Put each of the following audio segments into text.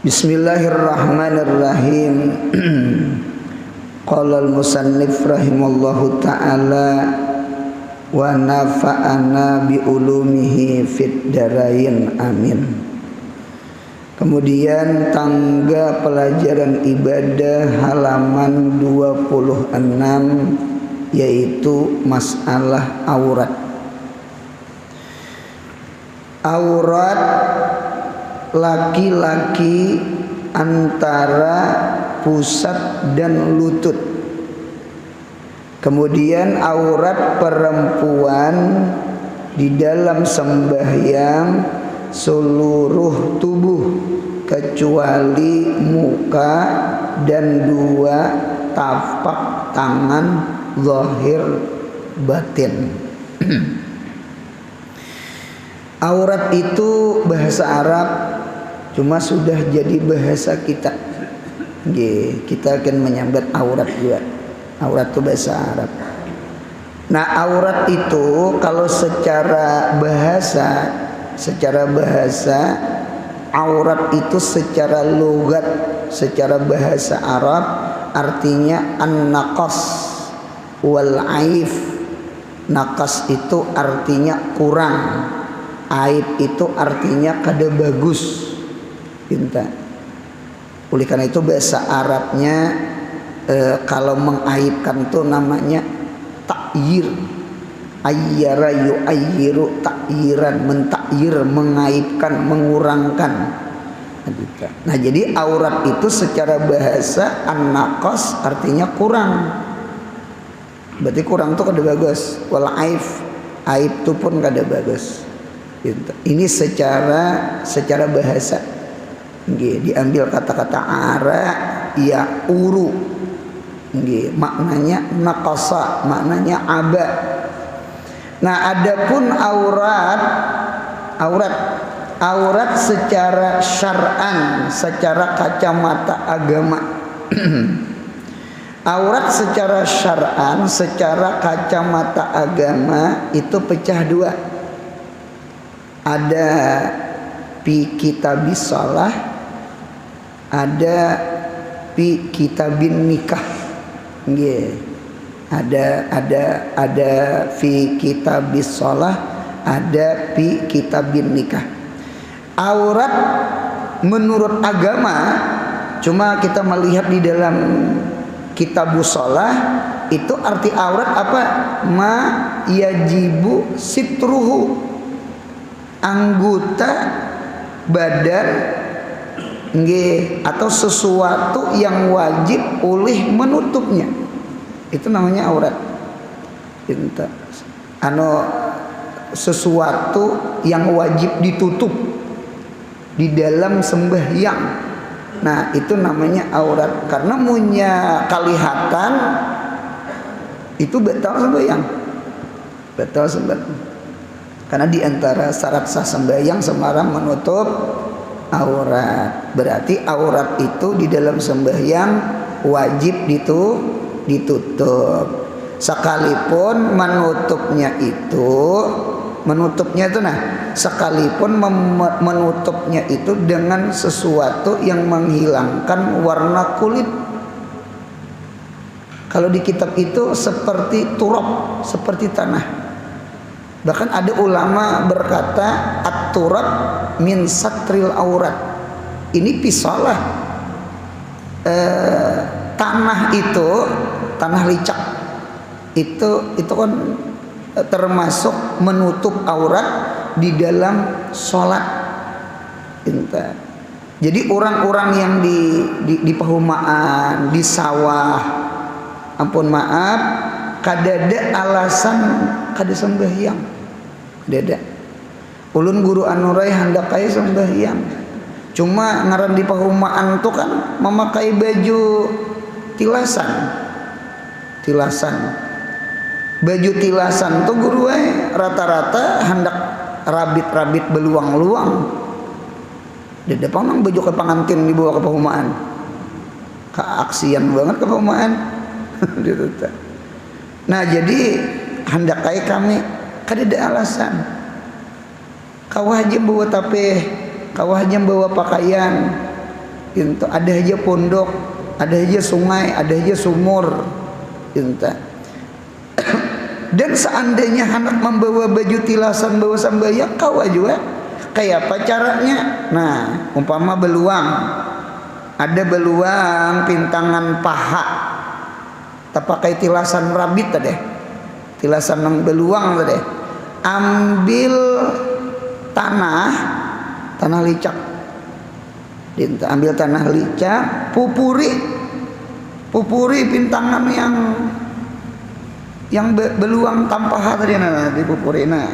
Bismillahirrahmanirrahim. Qala al-musannif rahimallahu ta'ala wa nafa'ana bi ulumihi fid darain amin. Kemudian tangga pelajaran ibadah halaman 26 yaitu masalah aurat. Aurat laki-laki antara pusat dan lutut. Kemudian aurat perempuan di dalam sembahyang seluruh tubuh kecuali muka dan dua tapak tangan zahir batin. Aurat itu bahasa Arab, cuma sudah jadi bahasa kita. Kita akan menyambat aurat juga. Aurat itu bahasa Arab. Nah, aurat itu kalau secara bahasa aurat itu secara logat, secara bahasa Arab artinya an-naqas wal aif. Naqas itu artinya kurang, aib itu artinya kada bagus. Pinta. Oleh karena itu bahasa Arabnya kalau mengaibkan itu namanya takyir. Ayyara yu'ayyiru takyiran, mentakyir, mengaibkan, mengurangkan. Nah, jadi aurat itu secara bahasa an-naqas artinya kurang. Berarti kurang itu kada bagus. Wal aif, aib itu pun kada bagus. Ini secara bahasa. Diambil kata-kata ara ya uru. Maknanya naqasa, maknanya aba. Nah, adapun aurat secara syar'an, secara kacamata agama. Aurat secara syar'an, secara kacamata agama itu pecah dua. Ada fi kitabis shalah, ada fi kitabin nikah. Ada fi kitabis shalah, ada fi kitabin nikah. Aurat menurut agama, cuma kita melihat di dalam kitabus shalah itu arti aurat apa? Ma yajibu sitruhu, anggota badan atau sesuatu yang wajib oleh menutupnya, itu namanya aurat. Sesuatu yang wajib ditutup di dalam sembahyang, nah itu namanya aurat. Karena punya kalihatan itu batal sembahyang, batal sembahyang. Karena di antara syarat sah sembahyang sembarang menutup aurat. Berarti aurat itu di dalam sembahyang wajib ditutup. Sekalipun menutupnya itu sekalipun menutupnya itu dengan sesuatu yang menghilangkan warna kulit. Kalau di kitab itu seperti turab, seperti tanah. Bahkan ada ulama berkata at-turab min satril aurat. Ini pisalah. Tanah itu, tanah licak itu kan termasuk menutup aurat di dalam sholat. Jadi orang-orang yang di perumahan, di sawah, ampun maaf, kadada alasan kada sembahyang. Dada. Ulun guru anurai handakai sembahyang. Cuma ngaran di perumahan tuh kan memakai baju tilasan. Baju tilasan tuh guru rata-rata hendak rabit-rabit beluang-luang. Dada pang baju ke pengantin dibawa ke perumahan. Keaksian banget ke perumahan. Nah, jadi handakai kami kadada alasan. Kau aja bawa tapeh, kau aja bawa pakaian, Gitu. Ada aja pondok, ada aja sungai, ada aja sumur. Gitu. Dan seandainya hendak membawa baju tilasan bawa sambayang kau juga kayak apa caranya? Nah, umpama beluang, ada beluang pintangan paha, tak pakai tilasan rabit tadi, tilasan nang beluang tadi, ambil tanah licak, ambil tanah licak, pupuri pintangan yang beluang tanpa hati tadi dipupuri. Nah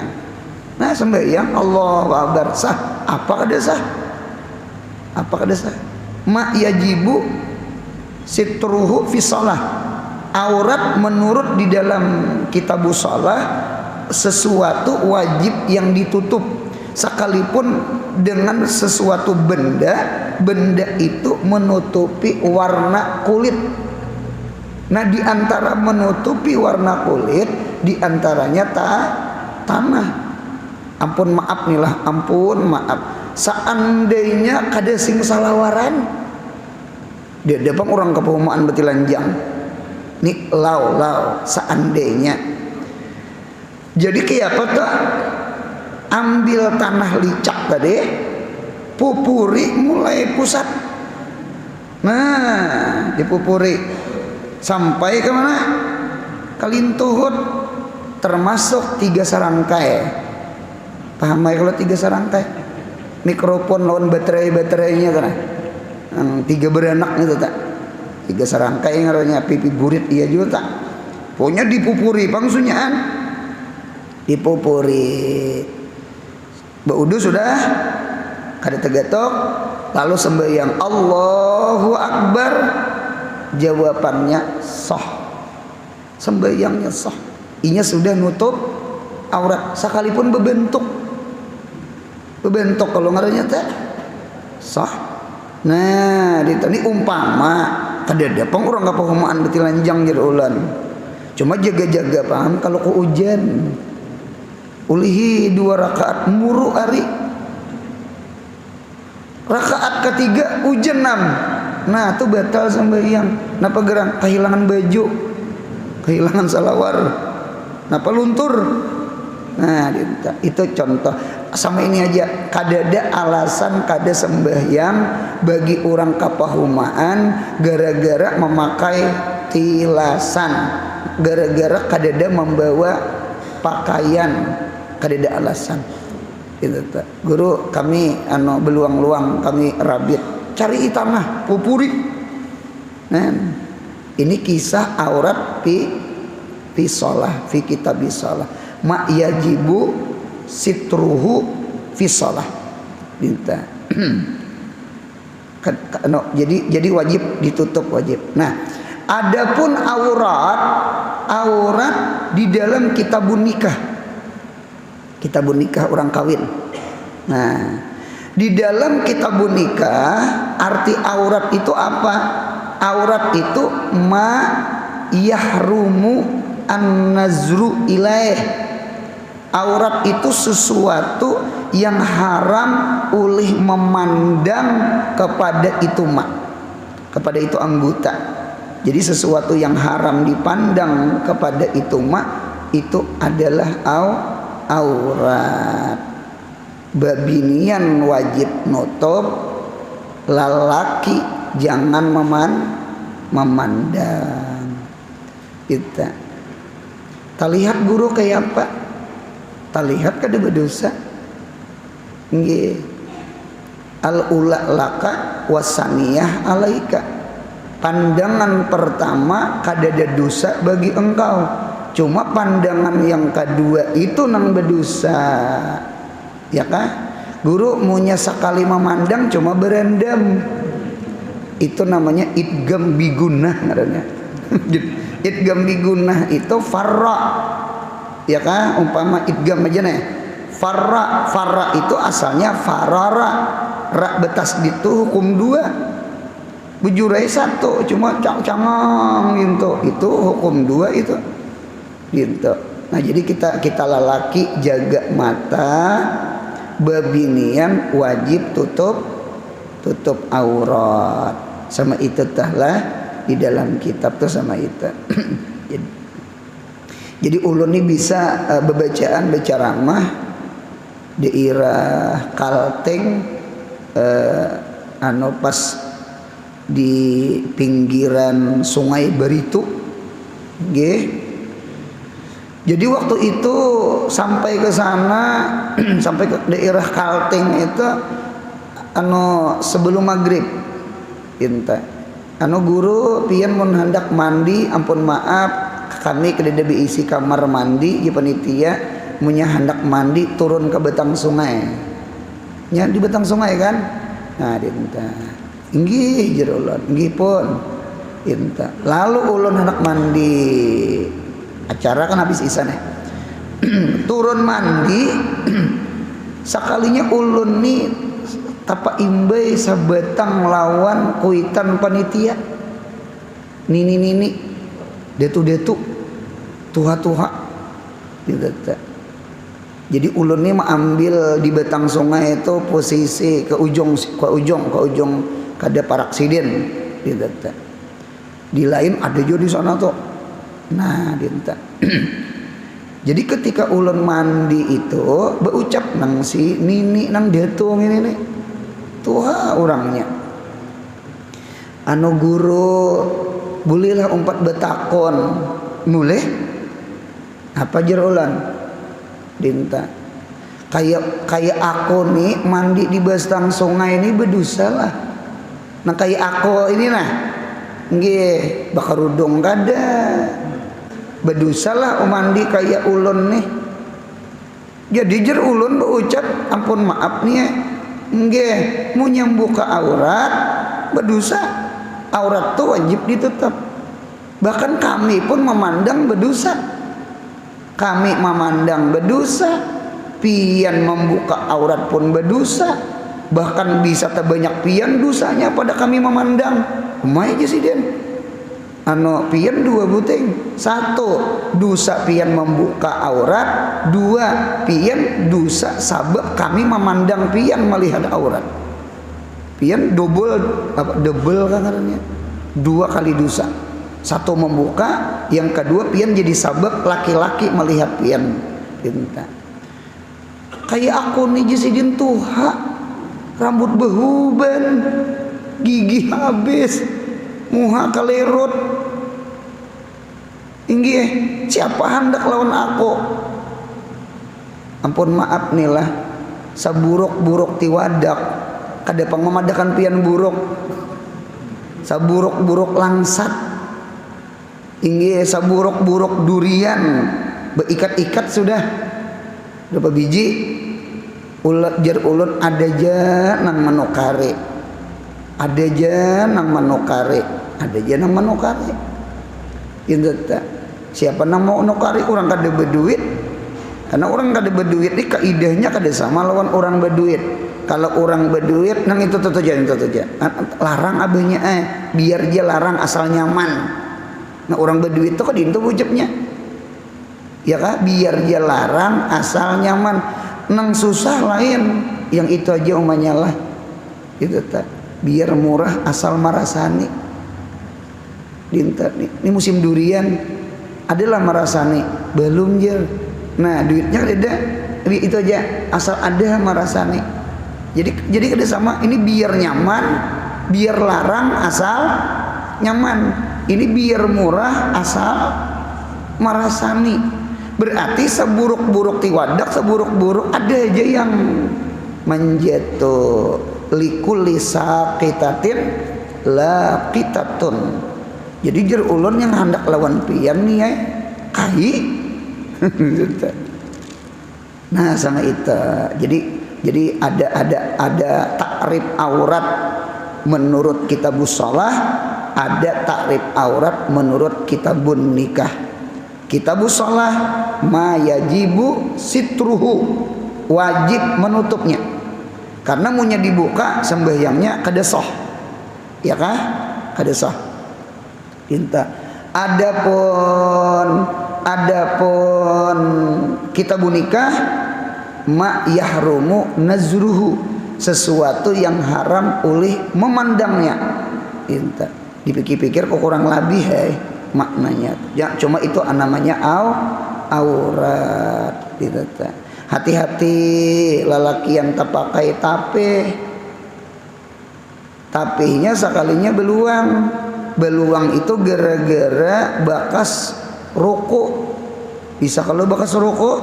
sembahyang Allahu Akbar sah. Apa kada sah? Ma yajibu sitruhu fi shalah. Aurat menurut di dalam kitabus shalah sesuatu wajib yang ditutup, sekalipun dengan sesuatu benda itu menutupi warna kulit. Nah di antara menutupi warna kulit, di antaranya tanah. Ampun maaf nih lah, ampun maaf. Seandainya kada sing salawaran, dia depan orang keperumahan betilanjang. Nih lau seandainya. Jadi kayak apa tuh? Ambil tanah licak tadi, pupuri mulai pusat. Nah dipupuri sampai ke mana? Kalintuhut, termasuk 3 sarangkai. Paham ya kalau 3 sarangkai? Mikrofon lawan baterainya kan? 3 beranak itu tak? 3 sarangkai ngarannya pipi burit iya juga tak? Pokoknya dipupuri pangsunyaan, dipupuri. Baudu sudah kada tegatok, lalu sembahyang Allahu Akbar. Jawabannya sah, sembahyangnya sah. Inya sudah nutup aurat, sekalipun bebentuk kalau ngarannya teh sah. Nah ditani umpama kada dapang orang kapahumaan betilanjang jadi ulan, cuma jaga-jaga paham kalau ku hujan ulihi 2 rakaat muru ari, rakaat ketiga hujan 6. Nah itu batal sembahyang. Napa gerang? Kehilangan baju, kehilangan salawar, napa luntur. Nah itu contoh. Sama ini aja, kada ada alasan kada sembahyang bagi orang kapahumaan gara-gara memakai tilasan, gara-gara kada ada membawa pakaian, kada ada alasan. Itu guru kami beluang-luang, kami rabit, cari tanah, pupuri. Nah, ini kisah aurat fi shalah, fi kitabis shalah. Ma yajibu sitruhu fi shalah. Jadi wajib ditutup, wajib. Nah, adapun aurat di dalam kitabun nikah orang kawin. Nah, di dalam kitabun nikah arti aurat itu apa? Aurat itu ma yahrumu an-nazru ilaih. Aurat itu sesuatu yang haram oleh memandang kepada itu kepada itu anggota. Jadi sesuatu yang haram dipandang kepada itu itu adalah aurat. Babinian wajib nutup, lalaki jangan memandang. Kita lihat guru kayak apa? Lihat kada berdosa. Nggih. Al-ula laka wasaniyah alaika. Pandangan pertama kada ada dosa bagi engkau. Cuma pandangan yang kedua itu nang berdosa. Ya kan? Guru maunya sekali memandang cuma berendam. Itu namanya idgham bigunah ngarannya. Idgham bigunah itu farra. Ya kan? Umpama idgham aja nih. Farra itu asalnya farara. Ra betas itu hukum 2. Bujurai 1 cuma cang-cangang gitu. Itu hukum 2 itu. Gitu. Nah, jadi kita lelaki jaga mata, babinian wajib tutup tutup aurat. Sama itu tahlah di dalam kitab tuh sama itu. Jadi ulun ini bisa bebacaan berceramah daerah Kalteng, pas di pinggiran Sungai Baritu, nggih. Jadi waktu itu sampai ke sana, sampai ke daerah Kalteng itu, sebelum maghrib, inta. Guru pian mun hendak mandi, ampun maaf, kami kedede isi kamar mandi, di panitia, munya hendak mandi turun ke betang sungai. Nya di betang sungai kan? Nah, dinta. Inggih jer ulun, inggih pun. Inta. Lalu ulun hendak mandi. Acara kan habis isya nih. Turun mandi sakalinya ulun nih tapa imbai sabetang lawan kuitan panitia. Nini detu tuha gitu. Jadi ulun nih mengambil di betang sungai itu posisi ke ujung kada paraksiden gitu. Di lain ada juga di sana tuh. Nah, dinta. Jadi ketika ulun mandi itu berucap nang si nini nang detu ini nih. Tuha orangnya. Guru bolehlah umpat betakon. Mulai apa jer ulan? Dinta. Kayak aku nih mandi di betang sungai ini berdosa lah. Nah kayak aku ini nah, nggih bakar udung kada. Berdosa lah mandi kayak ulun nih. Jadi jer ulun berucap ampun maaf nih ya. Nggih, mau nyambuka aurat berdosa. Aurat tuh wajib ditutup. Bahkan kami pun memandang berdosa. Kami memandang berdosa. Pian membuka aurat pun berdosa. Bahkan bisa terbanyak pian dosanya pada kami memandang. Umay aja sih den. Pian dua buting. Satu, dosa pian membuka aurat. Dua, pian dosa sabab kami memandang pian melihat aurat. Pian double kan katanya. Dua kali dosa. Satu membuka, yang kedua pian jadi sabab laki-laki melihat pian. Pinta. Kayak aku nih jasidin tuha, rambut behuban, gigi habis, muha kalerut. Inggih, siapa hendak lawan aku? Ampun maaf nih lah, saburuk-buruk tiwadak, kada pangmamadakan pian buruk, saburuk-buruk langsat. Inggih, saburuk-buruk durian, beikat-ikat sudah. Berapa biji? Ulat jer ulun ada aja nang manukare. Ada aja nang manukare. Ada aja nang manukare. Itu tak. Siapa nang mau nukari orang kada berduit. Karena orang kada berduit ini kaidahnya kada sama lawan orang berduit. Kalau orang berduit nang itu aja. Larang abahnya biar dia larang asal nyaman. Nah orang berduit itu kan itu ucapnya. Ya kah? Biar dia larang asal nyaman. Nang susah lain. Yang itu aja umanya lah. Itu tak. Biar murah asal marasani. Dinta nih. Ini musim durian. Adalah marasani. Belum jer. Nah duitnya ada. Itu aja. Asal ada marasani. Jadi kada sama. Ini biar nyaman. Biar larang asal nyaman. Ini biar murah asal marasani. Berarti seburuk-buruk tiwadak, seburuk-buruk ada aja yang menjatuh. Likulli saqitatin laqitatun. Jadi jer ulun yang hendak lawan pian nih ya kai. Nah sama itu. Jadi ada takrib aurat menurut kitabus shalah, ada takrib aurat menurut kitabun nikah. Kitabus shalah ma yajibu sitruhu, wajib menutupnya. Karena munya dibuka sembahyangnya kada sah. Ya kah? Kada sah. Pinta. Adapun kitabun nikah ma yahrumu nazruhu, sesuatu yang haram oleh memandangnya. Inta dipikir-pikir kok kurang lebih maknanya. Ya, cuma itu namanya aurat. Gitu. Hati-hati lalaki yang tak pakai tapihnya sekalinya beluang itu gara-gara bakas rokok. Bisa kalau bakas rokok,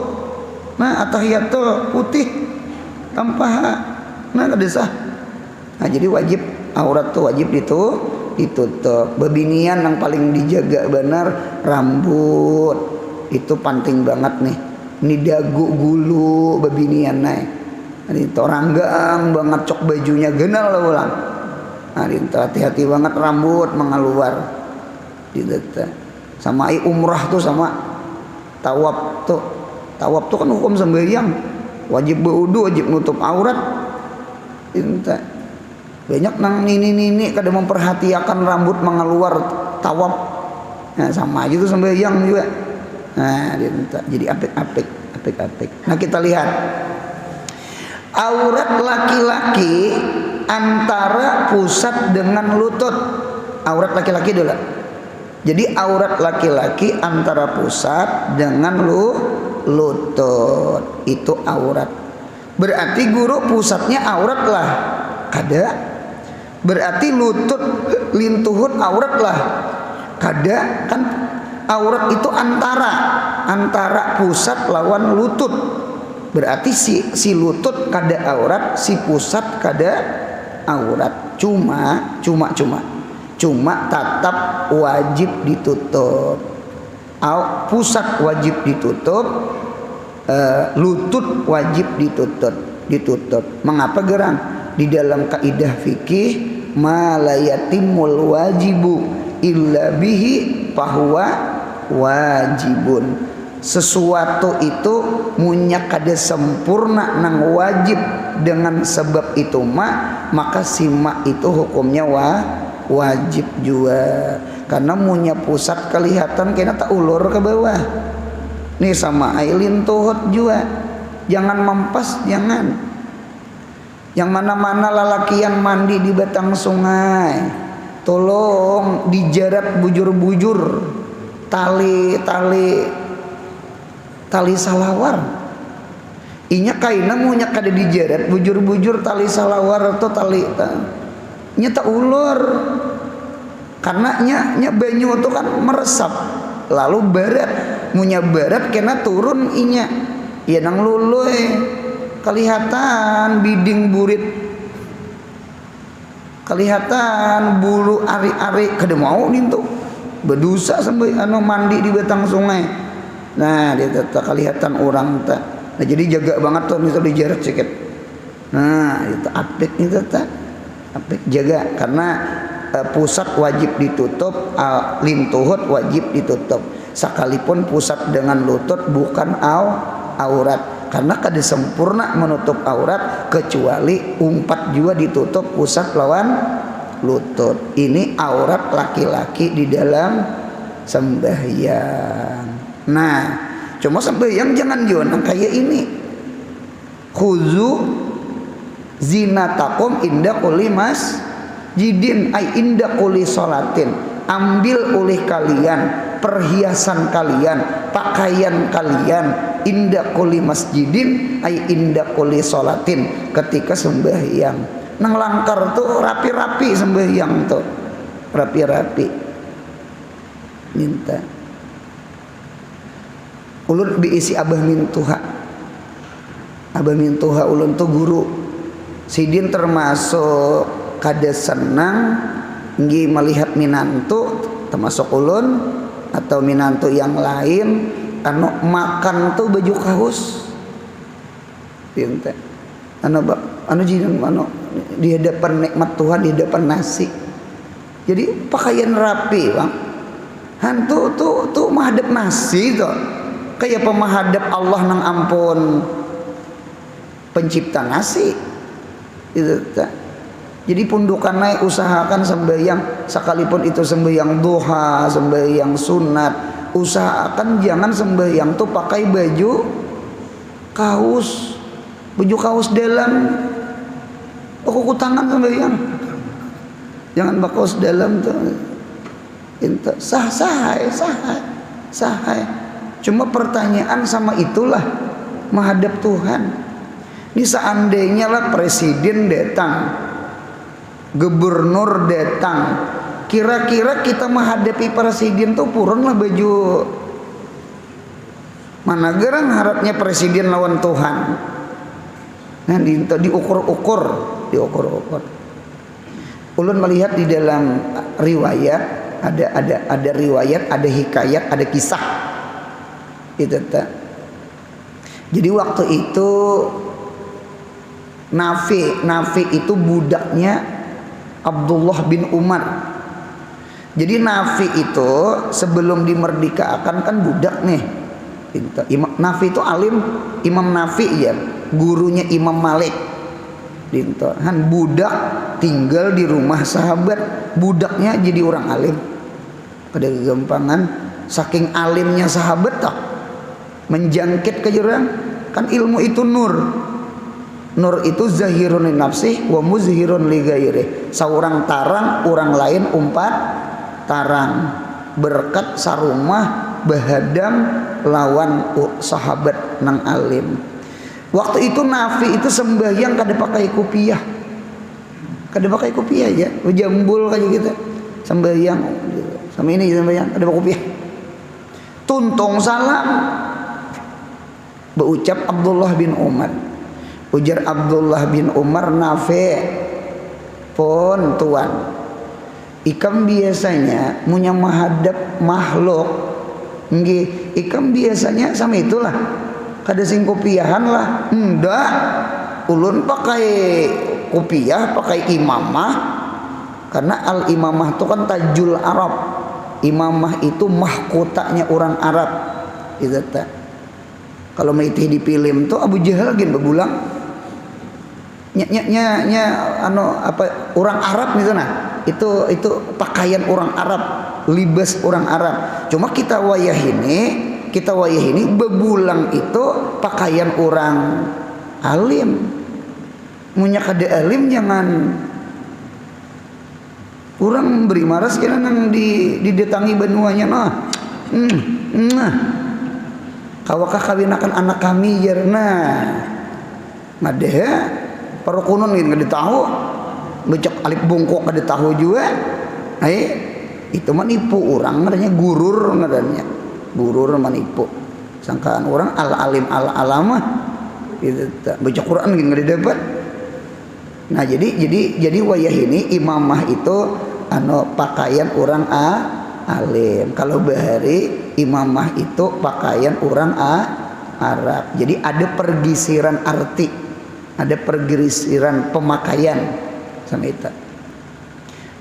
nah atahiyatul putih tanpa kadesah. Nah jadi wajib aurat tuh wajib ditutup. Bebinian yang paling dijaga benar rambut, itu penting banget nih. Ini dagu gulu bebinian naik. Ini toranggang banget cok bajunya genal lah ulang. Nah itu hati-hati banget rambut mengeluar. Gitu. Sama umrah tuh sama tawaf tuh kan hukum sembahyang, wajib berwudu, wajib nutup aurat. Inta banyak nang nini kada memperhatikan rambut mengeluar tawaf. Nah sama aja tuh sembahyang juga. Nah inta jadi apik. Nah kita lihat aurat laki-laki antara pusat dengan lutut. Aurat laki-laki dulu. Jadi aurat laki-laki antara pusat dengan lutut itu aurat. Berarti guru pusatnya aurat lah. Kada. Berarti lutut lintuhut aurat lah. Kada kan aurat itu antara pusat lawan lutut. Berarti si lutut kada aurat, si pusat kada aurat. Cuma tetap wajib ditutup. Pusat wajib ditutup, lutut wajib ditutup. Mengapa gerang? Di dalam kaidah fikih ma la yatimul wajibu illa bihi fahuwa wajibun. Sesuatu itu munya kada sempurna nang wajib dengan sebab itu maka sima itu hukumnya wajib juga. Karena munya pusat kelihatan kena tak ulur ke bawah. Nih sama ailin tuhut juga. Jangan mampas, jangan. Yang mana-mana lalakian mandi di batang sungai, tolong dijarat bujur-bujur tali salawar. Inya kaina munya kada dijarat bujur-bujur tali salawar atau tali nya tak ulur. Karena nya banyu itu kan meresap lalu barat, munya barat kena turun inya ya nang luluy kelihatan biding burit, kelihatan bulu ari-ari kada mau nintu berdosa sampai mandi di batang sungai. Nah dia tak kelihatan orang tak. Nah jadi jaga banget tuh itu dijarat sedikit. Nah itu apik itu tak apik jaga karena pusat wajib ditutup, lintuhut wajib ditutup. Sekalipun pusat dengan lutut bukan aurat. Karena kada sempurna menutup aurat kecuali umpat juga ditutup pusat lawan lutut. Ini aurat laki-laki di dalam sembahyang. Nah, cuma sembahyang jangan jonang kayak ini. Khuzu zinatakum inda kulli masjidin ay inda kulli sholatin. Ambil oleh kalian perhiasan kalian, pakaian kalian inda kulli masjidin ay inda kulli sholatin, ketika sembahyang. Nang langkar tuh rapi-rapi sembahyang tuh. Rapi-rapi. Minta ulun biisi abah mintuha. Abah mintuha ulun tuh guru. Sidin termasuk kada senang ngi melihat minantu termasuk ulun atau minantu yang lain makan tuh baju kaos. Pinta. Di hadapan nikmat Tuhan, di hadapan nasi. Jadi pakaian rapi, Bang. Hantu tuh menghadap nasi tuh. Kayak pemahadap Allah nang ampun pencipta nasi. Itu tak. Jadi pundukan naik usahakan sembahyang, sekalipun itu sembahyang duha, sembahyang sunat, usahakan jangan sembahyang tuh pakai baju kaos dalam. Bekuk tangan sembahyang. Jangan bakos dalam tuh. Itu sah. Cuma pertanyaan sama itulah menghadap Tuhan. Ini seandainya lah presiden datang, gubernur datang, kira-kira kita menghadapi presiden tuh purun lah baju. Mana gerang harapnya presiden lawan Tuhan. Nah, diukur-ukur. Ulun melihat di dalam riwayat ada riwayat, ada hikayat, ada kisah. Itu tak. Jadi waktu itu Nafi itu budaknya Abdullah bin Umar. Jadi Nafi itu sebelum dimerdekakan kan budak nih. Nafi itu alim, Imam Nafi ya, gurunya Imam Malik. Han budak tinggal di rumah sahabat, budaknya jadi orang alim. Ada kegampangan saking alimnya sahabat tak menjangkit ke jurang. Kan ilmu itu nur. Nur itu zahirun li nafsih wa muzhirun li ghairi. Seorang tarang, orang lain umpat tarang. Berkat sarumah bahadam lawan sahabat nang alim. Waktu itu Nafi itu sembahyang kada pakai kopiah. Kada pakai kopiah ya, jambul kayak gitu. Sembahyang sama ini sembahyang kada pakai kopiah. Tuntung salam. Berucap Abdullah bin Umar. Ujar Abdullah bin Umar, Nafi pun tuan, ikam biasanya punya menghadap makhluk nggih, ikam biasanya sama itulah kada sing kopiahan lah. Enggak, ulun pakai kopiah, pakai imamah, karena al imamah itu kan tajul Arab. Imamah itu mahkotanya orang Arab. Itu tak. Kalau meitih di film tuh Abu Jahal gin begulang. Orang Arab gitu nah. Itu pakaian orang Arab, libas orang Arab. Cuma kita wayah ini bebulang itu pakaian orang alim. Munya kada alim jangan orang beri maras kira nang didatangi benuanya nah. Kawakah kawinakan anak kami jarna madeh parukunon gitu kada tahu becek alik bongkok kada tahu juga. Itu manipu orang ngadanya gurur manipu sangkaan orang al-alim al-alamah itu baca Quran gitu kada dapat. Nah jadi wayah ini imamah itu pakaian orang alim. Kalau bahari imamah itu pakaian orang Arab. Jadi ada pergisiran arti, ada pergisiran pemakaian sama itu.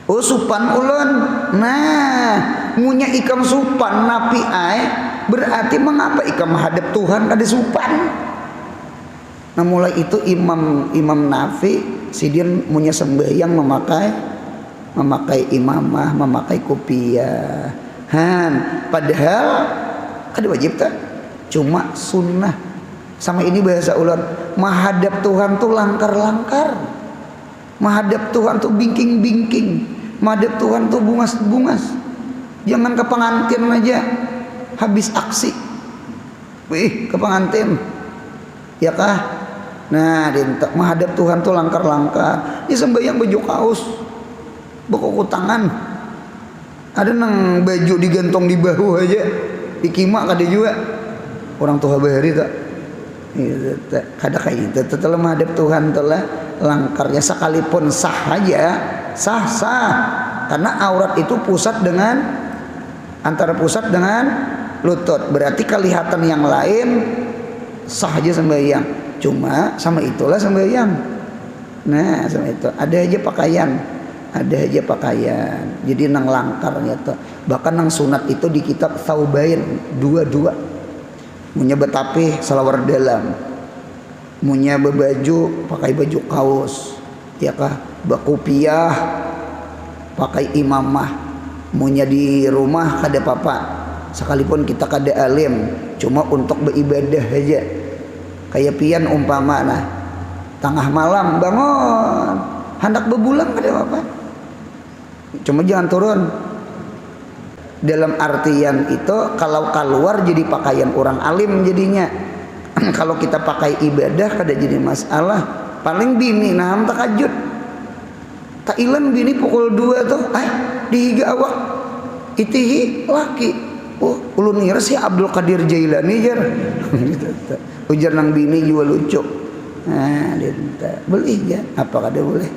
Oh supan ulun. Nah, munya ikam supan napi berarti mengapa ikam menghadap Tuhan kada supan? Nah mulai itu Imam Nafi sidin munya sembahyang memakai imamah, memakai kopiah. Padahal kada wajib tak, cuma sunnah. Sama ini bahasa ulun, menghadap Tuhan tuh langkar-langkar, menghadap Tuhan tuh bingking-bingking, menghadap Tuhan tuh bungas-bungas. Jangan ke pengantin aja habis aksi, ke pengantin, ya kah? Nah, menghadap Tuhan tuh langkar-langkar. Ini sembahyang baju kaos, bekuk tangan, ada nang baju digantong di bahu aja, dikimak kada juga. Orang tua bahari tak, kada kayak itu. Telah menghadap Tuhan telah langkarnya sekalipun sah aja, sah. Karena aurat itu antara pusat dengan lutut. Berarti kelihatan yang lain sah aja sembahyang. Cuma sama itulah sembahyang. Nah sama itu ada aja pakaian. Jadi nang langkarnya tuh. Bahkan nang sunat itu di kitab Thaubain dua. Munya betapih salawar dalam, munya bebaju pakai baju kaos, ya kah? Bakopiah pakai imamah. Munya di rumah kada apa-apa, sekalipun kita kada alim, cuma untuk beribadah aja. Kayak pian umpama tengah malam bangun hendak bebulang ada apa, cuma jangan turun. Dalam artian itu kalau keluar jadi pakaian orang alim jadinya. Kalau kita pakai ibadah kada jadi masalah. Paling bini naam takajud. Thailand bini pukul 2 tuh, dihiga awak itihi laki. Oh, ulun ngira si Abdul Qadir Jailani jar. Ujar nang bini juga lucu. Nah, dinta boleh ya, apa kada boleh?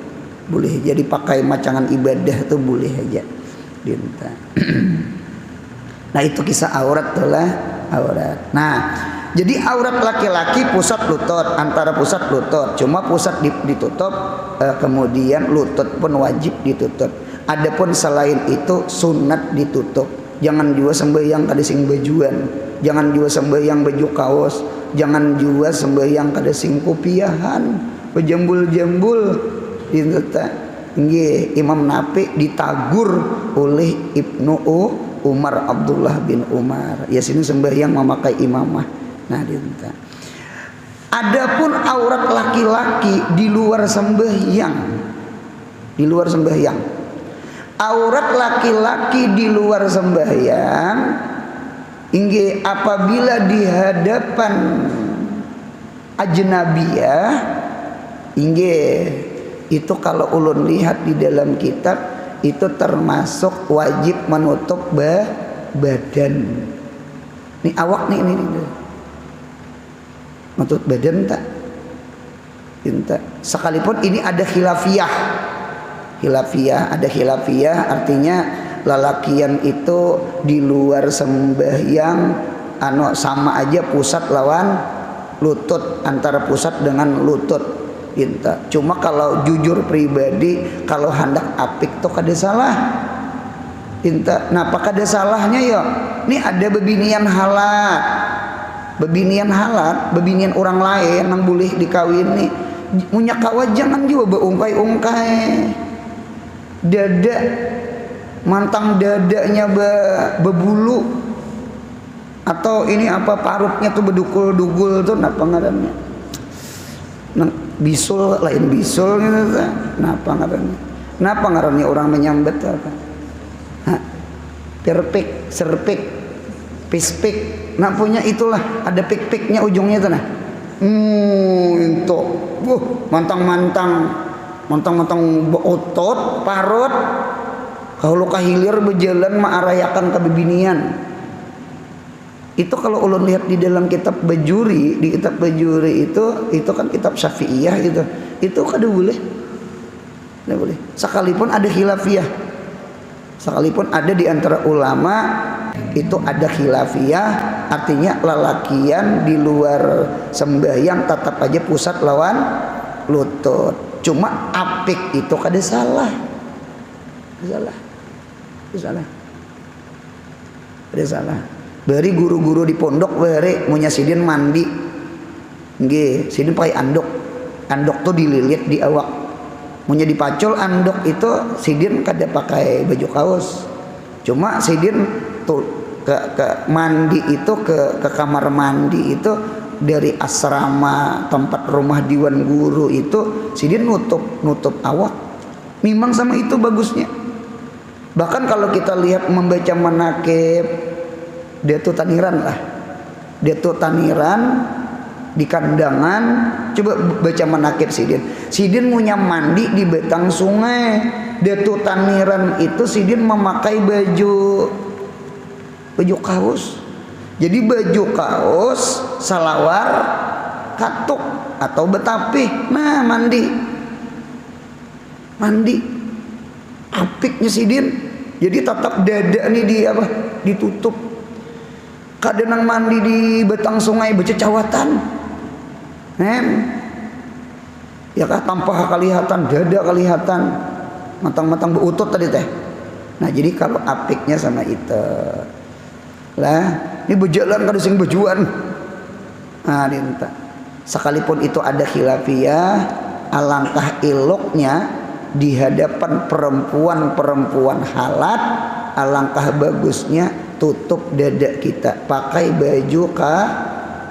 Boleh jadi pakai macangan ibadah tuh boleh aja. Dinta. Nah itu kisah aurat tuh lah, aurat. Nah, jadi aurat laki-laki pusat lutut, antara pusat lutut, cuma pusat ditutup, kemudian lutut pun wajib ditutup. Adapun selain itu sunat ditutup. Jangan juga sembahyang kada sing bajuan, jangan juga sembahyang baju kaos, jangan juga sembahyang kada sing kopiahan, bejambul-jambul. Itu nggih Imam Nafi ditagur oleh Ibnu Umar Abdullah bin Umar. Ya sini sembahyang memakai imamah. Nah dinta. Adapun aurat laki-laki di luar sembahyang, di luar sembahyang. Aurat laki-laki di luar sembahyang, inggih apabila di hadapan ajnabiyah, inggih itu kalau ulun lihat di dalam kitab itu termasuk wajib menutup badan. Nih awak nih menutup badan tak? Tidak. Sekalipun ini ada khilafiyah. Ada khilafiyah artinya lalakian itu di luar sembahyang sama aja pusat lawan lutut, antara pusat dengan lutut. Inta. Cuma kalau jujur pribadi, kalau hendak apik tuh kada salah. Inta. Nah, apa kada salahnya ya? Ini ada bebinian halat. Bebinian orang lain yang boleh dikawin nih. Punya kawan jangan juga beungkai-ungkai. Dada mantang dadanya bebulu. Atau ini apa parutnya tuh bedukul-dugul tuh apa ngarannya? Bisul lain bisul gitu. Kenapa ngarannya orang menyambet apa? Perpik, serpik, pispik. Nah punya itulah ada pik-piknya ujungnya tuh nah. Itu. Mantang otot, parut. Kalau kahilir berjalan ma'arayakan kebibinian. Itu kalau ulun lihat di dalam kitab Bajuri, di kitab Bajuri itu kan kitab Syafi'iyah gitu. Itu kada boleh. Kada boleh. Sekalipun ada khilafiyah. Sekalipun ada di antara ulama itu ada khilafiyah, artinya lalakian di luar sembahyang tetap aja pusat lawan lutut. Cuma apik itu kada salah. Kada salah. Bari guru-guru di pondok bari munya sidin mandi. Nggih, sidin pakai anduk. Anduk tuh dililit di awak. Munya dipacul anduk itu sidin kada pakai baju kaos. Cuma sidin tuh ke mandi itu ke kamar mandi itu dari asrama tempat rumah diwan guru itu sidin nutup awak. Memang sama itu bagusnya. Bahkan kalau kita lihat membaca manakib dia tuh taniran di kandangan. Coba baca manakib sidin punya mandi di betang sungai. Dia tuh taniran itu sidin memakai baju kaos. Jadi baju kaos salawar katuk atau betapih. Nah mandi apiknya sidin. Jadi tetap dada nih ditutup. Kadang mandi di betang sungai bececawatan. Ya kah tanpa kelihatan dada kelihatan. Matang-matang beutut tadi teh. Nah, jadi kalau apiknya sama itu. Lah, ini berjalan kada sing bejuan. Nah, dinta. Sekalipun itu ada khilafiyah, alangkah eloknya di hadapan perempuan halat, alangkah bagusnya tutup dada kita, pakai baju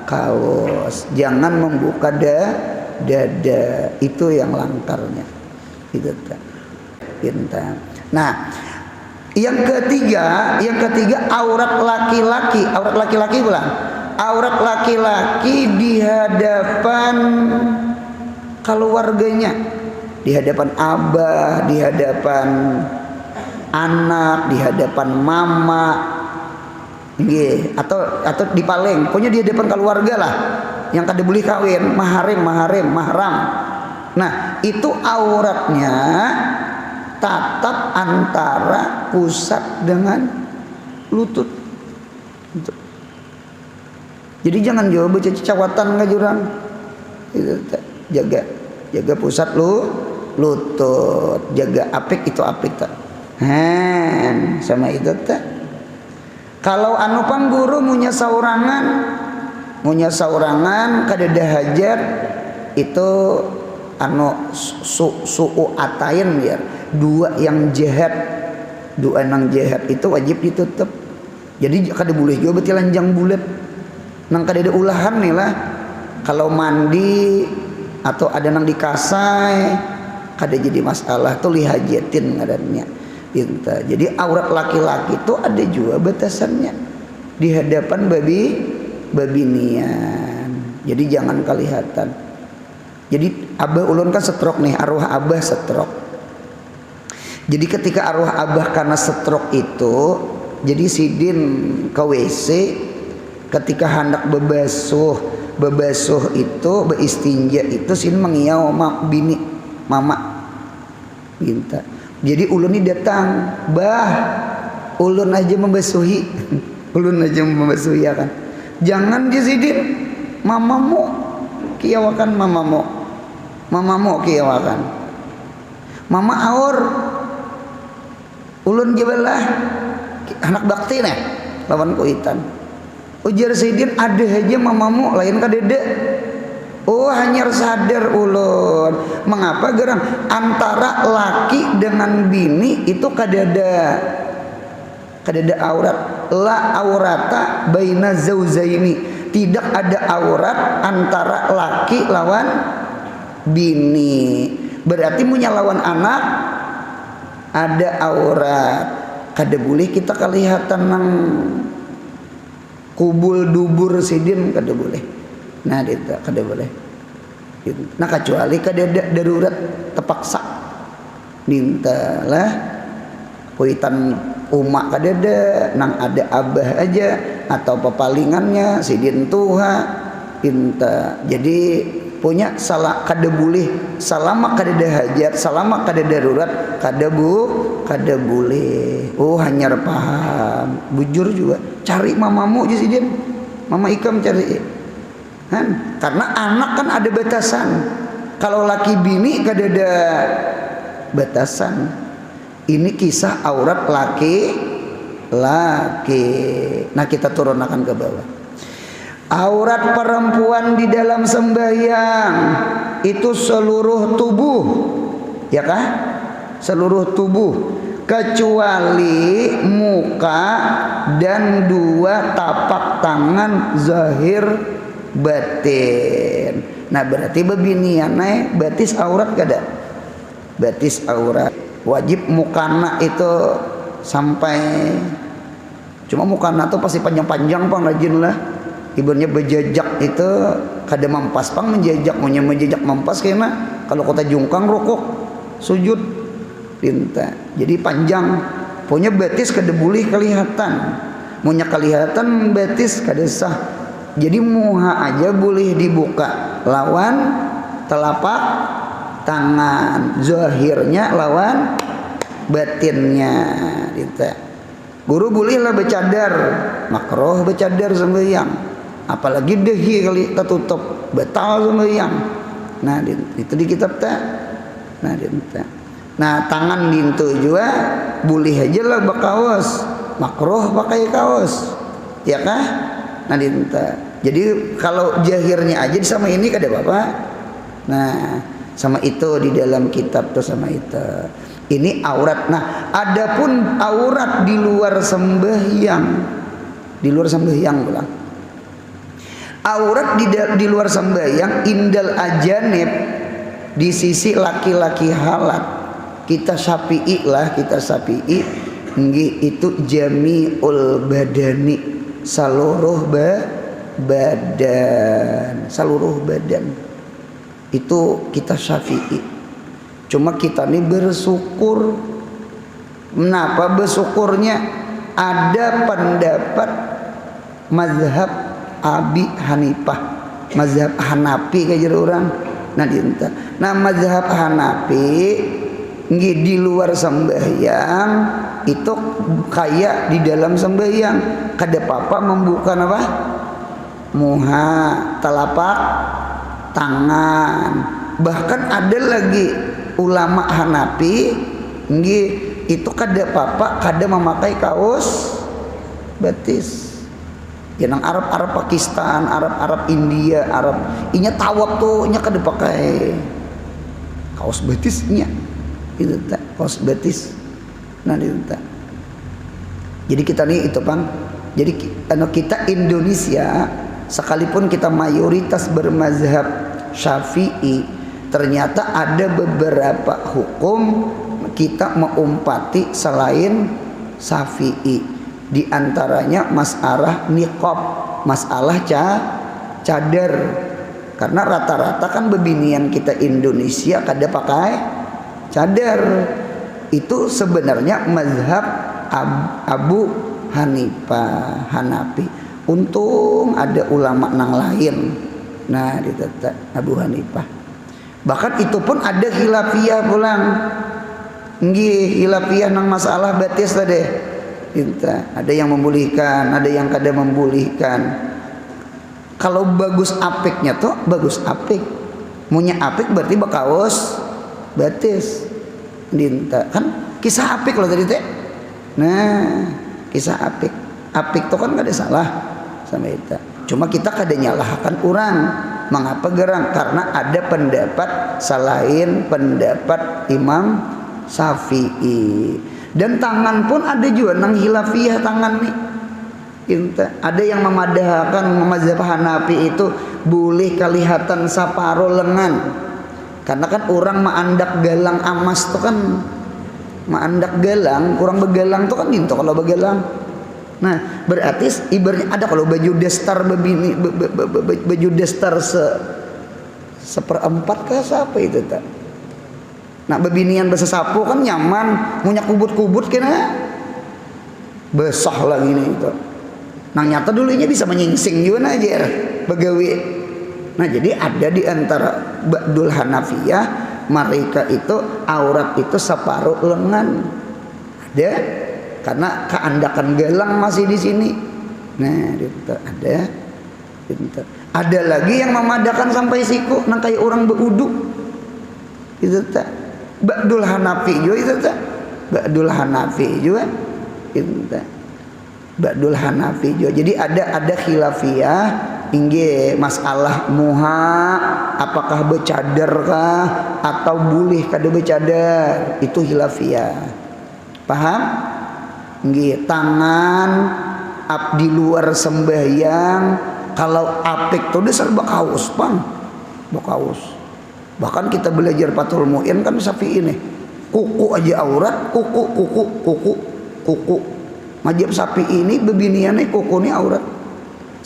kaos, jangan membuka dada, itu yang langkarnya. Gitu teh. Pintar. Nah, yang ketiga aurat laki-laki ulang. Aurat laki-laki di hadapan keluarganya, di hadapan abah, di hadapan anak, di hadapan mama, atau di paleng, pokoknya di hadapan keluarga lah, yang kada boleh kawin, mahram. Nah, itu auratnya tatap antara pusat dengan lutut. Jadi jangan jauh baca cawatan nggak jurang. Jaga pusat lutut, jaga apik itu apik tak. Sama itu tak. Kalau anu pangguru munya saurangan kadada hajat itu anu su'u atain ya. Dua yang jahat itu wajib ditutup. Jadi kada boleh juga beti lanjang bulat. Nang kada ada ulahan nih lah. Kalau mandi atau ada nang dikasai kada jadi masalah tuh lihajatin ngarannya. Pinta. Jadi aurat laki-laki itu ada juga batasannya di hadapan babinian. Jadi jangan kelihatan. Jadi abah ulun kan stroke nih, arwah abah stroke. Jadi ketika arwah abah karena stroke itu, jadi sidin ke WC ketika hendak bebasuh itu beristinja itu sidin mengiau bini mama minta. Jadi ulun ini datang, bah, ulun aja membasuhi, ya kan. Jangan disidin, mamamu kiawakan mamamu kiawakan. Mama aur, ulun jebelah, anak bakti nih, lawan kuitan. Ujar sidin ada aja mamamu, lain kadede. Oh hanya sadar ulun. Mengapa gerang antara laki dengan bini itu kadada aurat. La aurata baina zauzaini. Tidak ada aurat antara laki lawan bini. Berarti punya lawan anak ada aurat. Kada boleh kita kelihatan nang kubul dubur sidin kada boleh. Nah itu kada boleh. Nah kecuali kada darurat terpaksa. Mintalah kuitan umak kadada nang ada abah aja atau pepalingannya sidin tuha pinta. Jadi punya salah kada boleh selama kada ada hajat, selama kada darurat kada boleh. Oh hanya paham. Bujur juga cari mamamu aja sidin. Mama ikam cari. Karena anak kan ada batasan. Kalau laki bini kada ada batasan. Ini kisah aurat laki. Nah kita turunkan ke bawah. Aurat perempuan di dalam sembahyang itu seluruh tubuh, ya kah? Seluruh tubuh kecuali muka dan dua tapak tangan zahir batin. Nah berarti bebinian batis aurat kada? Batis aurat wajib mukana itu sampai, cuma mukana tuh pasti panjang-panjang pang rajin lah. Ibaratnya bejajak itu kada mampas pang menjajak, maunya menjajak mampas kena kalau kota jungkang rokok sujud pinta. Jadi panjang, punya batis kada boleh kelihatan. Maunya kelihatan batis kada sah. Jadi muha aja boleh dibuka lawan telapak tangan, zahirnya lawan batinnya. Guru bolehlah bercadar, makroh bercadar sembahyang. Apalagi dehi kali tertutup, batal sembahyang. Nah itu di kitab tak. Nah tangan dintu juga boleh aja lah berkaos, makroh pakai kaos, ya kah? Nah dinta. Jadi kalau jahirnya aja sama ini kada apa-apa. Nah, sama itu di dalam kitab tuh sama itu. Ini aurat. Nah, adapun aurat di luar sembahyang. Di luar sembahyang pulang. Aurat di luar sembahyang indal ajanib di sisi laki-laki halat. kita Syafi'i lah, kita Syafi'i nggih itu jami'ul badani, seluruh badan, seluruh badan. Itu kita Syafi'i. Cuma kita nih bersyukur. Kenapa bersyukurnya? Ada pendapat mazhab Abi Hanifah, mazhab Hanafi kayak orang. Nah mazhab Hanafi nggih di luar sembahyang itu kayak di dalam sembahyang kada apa-apa membuka apa? Muha, telapak tangan. Bahkan ada lagi ulama Hanafi nggih itu kada apa-apa kada memakai kaos betis. Ya nang Arab Pakistan, Arab India, Arab inya tawab tuh nya kada pakai kaos betisnya. Itu tak kaos betis. Nah itu tak. Jadi kita nih itu Bang. Jadi kita Indonesia sekalipun kita mayoritas bermazhab Syafi'i, ternyata ada beberapa hukum kita mengumpati selain Syafi'i. Di antaranya masalah niqab, masalah cadar. Karena rata-rata kan bebinian kita Indonesia kada pakai cadar. Itu sebenarnya mazhab Abu Hanifah, Hanafi. Untung ada ulama nang lain. Nah, ditata Abu Hanifah. Bahkan itu pun ada khilafiyah pulang. Nggih, khilafiyah nang masalah batis tadi. Ada yang membolehkan, ada yang kada membolehkan. Kalau bagus apiknya tuh bagus apik. Munya apik berarti bakaos batis. Dinta kan kisah apik loh tadi teh. Nah, kisah apik. Apik tuh kan kada salah sama kita. Cuma kita kada nyalahkan orang. Mengapa gerang? Karena ada pendapat selain pendapat Imam Syafi'i. Dan tangan pun ada juga nang hilafiyah tangan nih. Ada yang memadahkan mazhab Hanafi itu boleh kelihatan saparo lengan. Karena kan orang maandak galang amas tuh kan maandak galang, kurang begalang tuh kan itu kalau begalang. Nah, berarti ibaratnya ada kalau baju destar bebini baju destar seperempat kah siapa itu tak? Nah bebinian bahasa sapu kan nyaman, punya kubut-kubut kena besah lagi nih itu. Nah nyata dulunya bisa menyingsing juga aja begawi. Nah jadi ada di antara Ba'dul Hanafiyah mereka itu aurat itu separuh lengan. Ada karena keandakan gelang masih di sini. Nah itu ada. Ada lagi yang memadakan sampai siku, nang kayak orang berudu. Itu tak. Ba'dul Hanafi juga itu tak. Ba'dul Hanafi juga itu tak. Ba'dul Hanafi juga. Jadi ada khilafiyah inggih masalah muha apakah becadar kah atau boleh kada becadar, itu khilafiyah. Paham? Inggih tangan di luar sembahyang kalau apik tuh dasar bakaus Bang. Bakaus. Bahkan kita belajar Fathul Mu'in kan Syafi'i nih. Kuku aja aurat, kuku. Mazhab Syafi'i ini bebiniannya kuku ini aurat.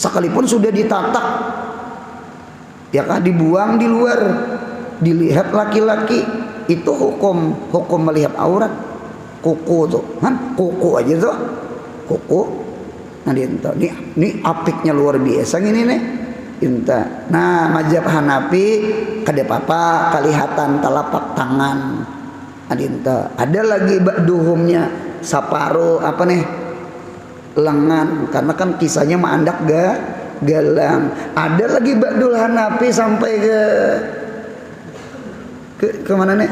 Sekalipun sudah ditatak. Ya kan dibuang di luar. Dilihat laki-laki, itu hukum melihat aurat. Kuku tuh, kan? Kuku aja tuh. Kuku. Nah, ini apiknya luar biasa gini nih. Inta. Nah, mazhab Hanafi kada apa-apa kelihatan telapak tangan. Adinta. Ada lagi ba'duhumnya saparo apa nih? Lengan, karena kan kisahnya maandak galang. Ada lagi Ba'dul Hanafi sampai ke mana nih?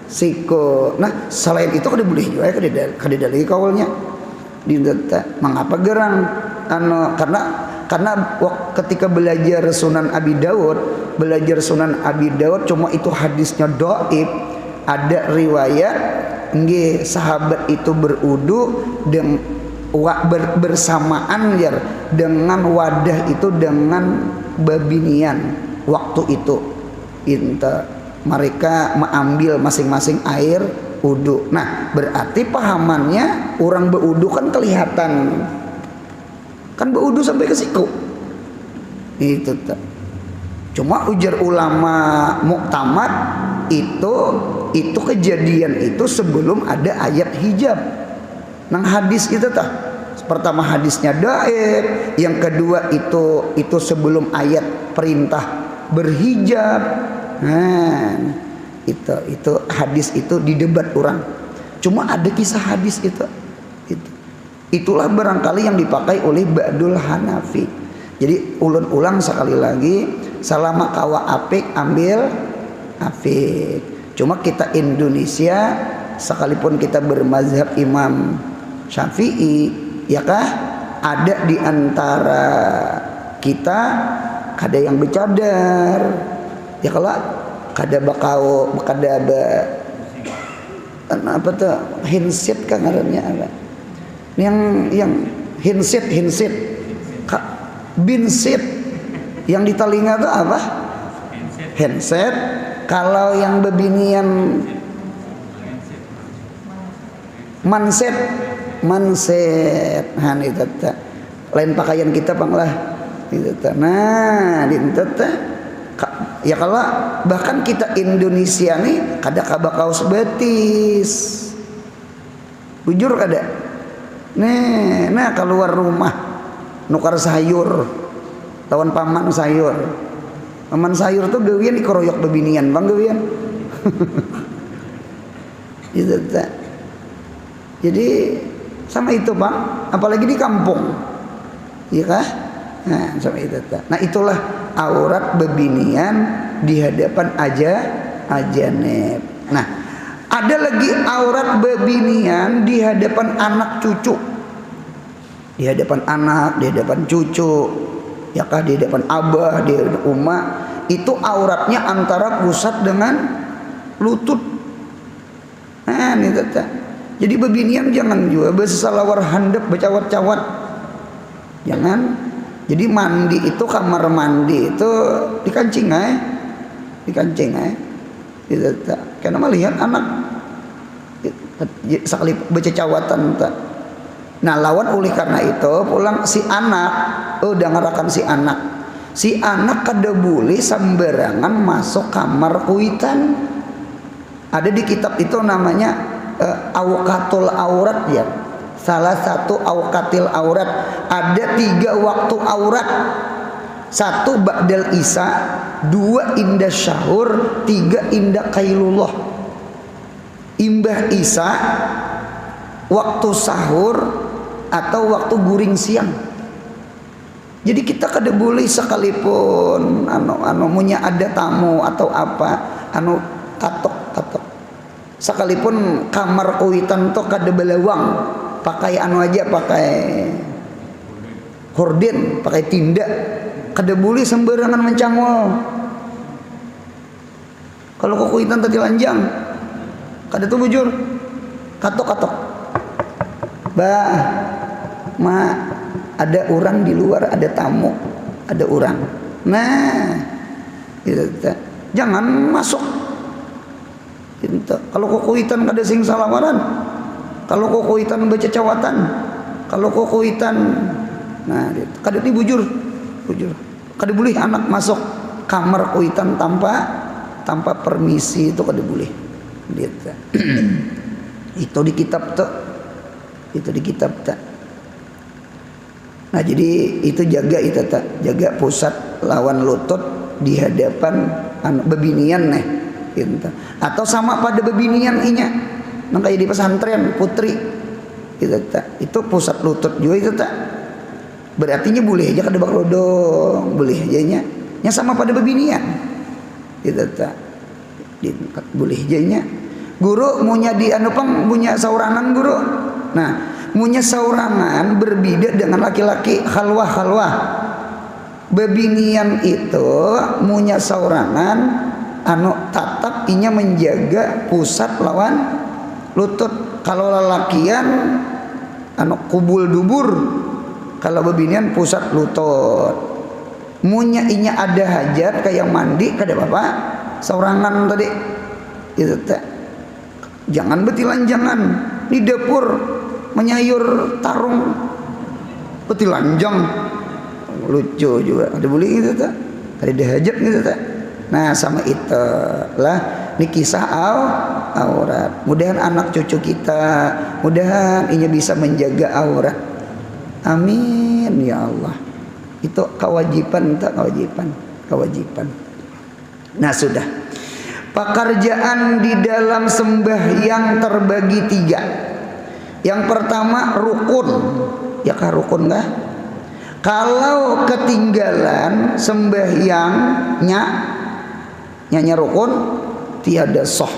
Siko. Nah, selain itu kada boleh juga kada lagi kaulnya. Dinta. Mengapa gerang? Karena ketika belajar Sunan Abi Dawud cuma itu hadisnya dhaif. Ada riwayat nggih sahabat itu berudu bersamaan ya dengan wadah itu dengan babinian waktu itu. Mereka mengambil masing-masing air udu. Nah, berarti pahamannya orang beudu kan kelihatan. Kan beudu sampai ke siku. Itu tak. Cuma ujar ulama muktamad itu kejadian itu sebelum ada ayat hijab. Nang hadis itu tah. Pertama hadisnya dhaif, yang kedua itu sebelum ayat perintah berhijab. Nah, itu hadis itu didebat orang. Cuma ada kisah hadis itu. Itulah barangkali yang dipakai oleh Ba'dul Hanafi. Jadi ulun ulang sekali lagi, salama kawa apik ambil apik. Cuma kita Indonesia sekalipun kita bermazhab Imam Syafi'i, ya kah? Ada di antara kita ada yang bercadar. Ya kalau kada bakau kada apa tuh hinset kan ngarannya apa? Yang hinset binset yang di telinga tuh apa? Handset. Kalau yang bebinian manset. Nah itu tak. Lain pakaian kita panglah. Itu tak. Nah, itu tak. Ya kalau bahkan kita Indonesia nih kada kabakau betis. Bujur kada. Nah keluar rumah nukar sayur lawan paman sayur tuh gawian dikeroyok bebinian bang gawian. Gitu tak. Jadi sama itu bang, apalagi di kampung, iya kah? Nah sama itu tak. Nah itulah aurat bebinian di hadapan ajanib. Nah ada lagi aurat bebinian di hadapan anak cucu. Di hadapan anak, di hadapan cucu, ya kah, di hadapan abah, di hadapan umma, itu auratnya antara pusat dengan lutut. Nah, ini tata. Jadi bebinian jangan juga bersalawar handap bercawat-cawat. Jangan. Jadi mandi itu kamar mandi itu dikancing Itu tata. Karena melihat anak sekali bercawatan tak. Nah lawan oleh karena itu pulang si anak udah ngarakan si anak kada boleh sembarangan masuk kamar kuitan. Ada di kitab itu namanya awqatul aurat ya. Salah satu awqatil aurat. Ada 3 waktu aurat. 1 ba'dal isya, 2 indah syahur, 3 indah kailullah. Imbah isya, waktu sahur, atau waktu guring siang. Jadi kita kada boleh sekalipun munya ada tamu atau apa katok sekalipun kamar kuitan to kada belawang pakai aja pakai horden pakai tindak kada boleh sembarangan mencangol. Kalau kuitan tadi lanjang kada tuh bujur katok Ma, ada orang di luar, ada tamu, ada orang. Nah, gitu. Jangan masuk. Gitu. Kalau kukuitan kada sing salawaran, kalau kukuitan baca cawatan, kalau kukuitan, nah, gitu. Kada dibujur, kada boleh anak masuk kamar kuitan tanpa permisi itu kada boleh. Gitu. Itu di kitab tuh. Nah jadi itu jaga pusat lawan lutut di hadapan bebinian nih gitu. Atau sama pada bebinian inya nang kayak di pesantren putri gitu itu pusat lutut juga itu tak berarti boleh aja kada baklodong boleh aja nya sama pada bebinian gitu tak boleh aja nya guru munya di punya saurangan guru. Nah munya saurangan berbeda dengan laki-laki khalwah. Bebinian itu munya saurangan tatap inya menjaga pusat lawan lutut. Kalau lelakian kubul dubur. Kalau bebinian pusat lutut. Munya inya ada hajat kayak mandi kada apa saurangan tadi. Itu tak. Jangan betilanjangan di dapur menyayur tarung betilanjang, lucu juga. Ada boleh gitu tak? Ada dihajat gitu tak? Nah sama itu lah, ini kisah aurat. Mudahan anak cucu kita, mudahan ini bisa menjaga aurat. Amin ya Allah. Itu kewajiban, tak kewajiban, kewajiban. Nah sudah. Pekerjaan di dalam sembahyang terbagi 3. Yang pertama rukun. Ya kah rukun kah? Kalau ketinggalan sembahyangnya nyanya rukun tiada sah.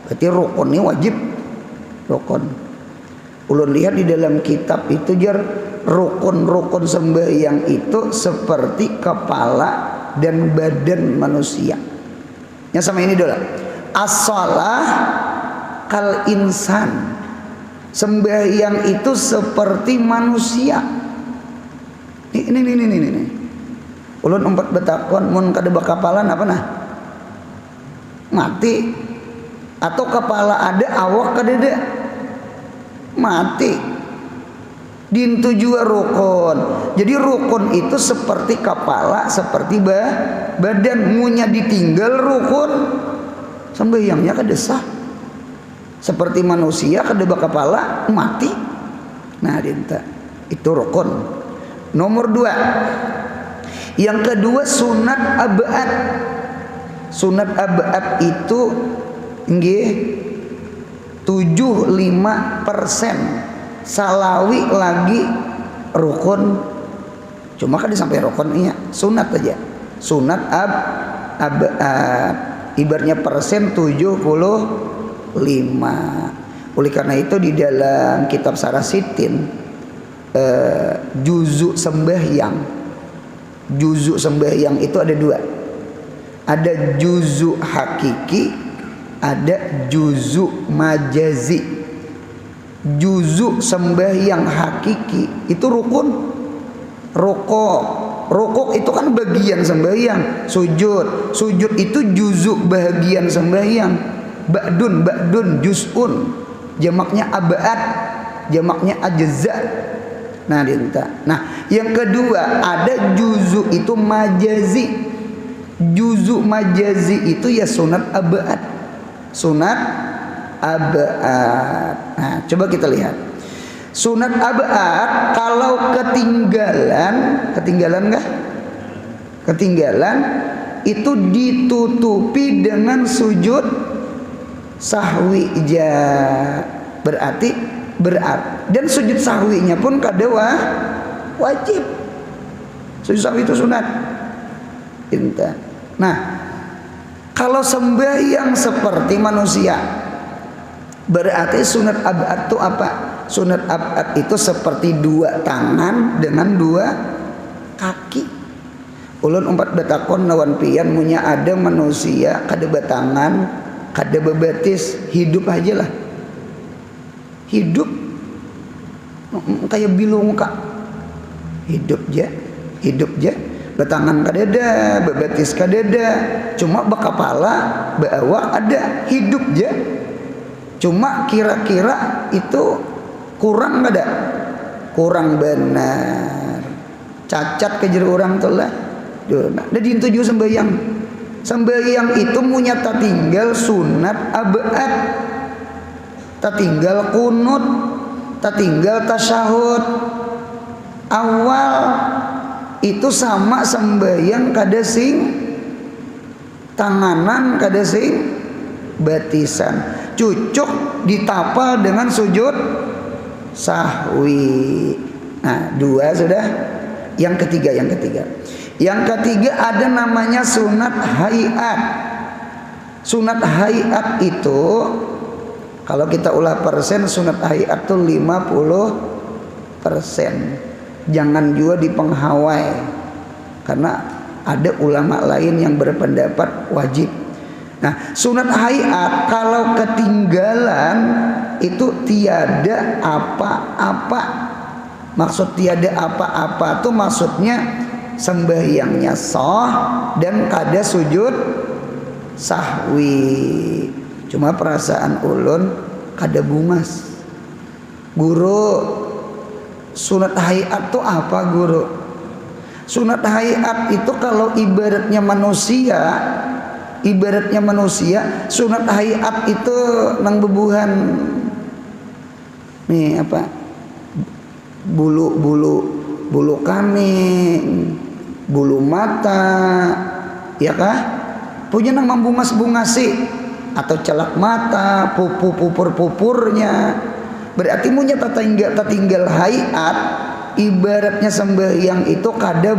Berarti rukun ini wajib rukun. Ulun lihat di dalam kitab itu jar rukun-rukun sembahyang itu seperti kepala dan badan manusia. Yang sama ini dulu. As-shalah kal insan. Sembahyang itu seperti manusia. Ini. Ulun empat betakon mun kada bakapalan apa nah? Mati. Atau kepala ada awak kada ada? Mati. Dintu juga rukun. Jadi rukun itu seperti kepala, seperti badan. Munya ditinggal rukun, sembahyangnya kada sah. Seperti manusia kada kepala mati. Nah dinta itu rukun. Nomor 2. Yang kedua sunat abad. Sunat abad itu nggih 75% salawi lagi rukun. Cuma kan sampai rukun iya sunat aja. Sunat abad ibaratnya persen 75. Oleh karena itu di dalam kitab Sarasitin juzuk sembahyang itu ada 2. Ada juzuk hakiki, ada juzuk majazi. Juzuk sembahyang hakiki itu rukun. Rukuk itu kan bagian sembahyang. Sujud itu juzuk bagian sembahyang. Ba'dun juz'un. Jamaknya abad, jamaknya ajza. Nah dinta. Nah yang kedua ada juzuk itu majazi. Juzuk majazi itu ya sunat abad. Sunat abad. Nah, coba kita lihat. Sunat abad kalau ketinggalan enggak? Ketinggalan itu ditutupi dengan sujud sahwi berarti dan sujud sahwinya pun kada wajib. Sujud sahwi itu sunat. Nah, kalau sembahyang seperti manusia berarti sunat abad itu apa? Sunat abad itu seperti 2 tangan dengan 2 kaki. Ulun umpat betakon lawan pian munya ada manusia kada batangan, kada bebatis, hidup aja lah. Hidup kayak bilung kak. Hidup je. Batangan kadeda, bebatis kadeda, cuma bakapala, beawak ada, hidup je. Cuma kira-kira itu kurang kada? Kurang benar. Cacat kejer orang tuh lah. Dah diintuju sembahyang. Sembahyang itu munya tak tinggal sunat abad, tak tinggal kunut, tak tinggal tasyahud. Awal itu sama sembahyang kada sing tanganan, kada sing batisan. Cucuk ditapal dengan sujud sahwi. Nah 2 sudah. Yang ketiga ada namanya sunat hayat. Sunat hayat itu kalau kita ulah persen, sunat hayat itu 50%. Jangan juga dipenghawai, karena ada ulama lain yang berpendapat wajib. Nah, sunat hayat kalau ketinggalan itu tiada apa-apa. Maksud tiada apa-apa itu maksudnya sembahyangnya sah dan kada sujud sahwi. Cuma perasaan ulun kada bungas. Guru, sunat hayat tuh apa guru? Sunat hayat itu kalau ibaratnya manusia, sunat hayat itu nang bebuhan nih apa? Bulu kaning, bulu mata, ya kah? Punya nang membungas-bungasi atau celak mata, pupurnya. Berarti munya tatinggal hayat, ibaratnya sembahyang itu kada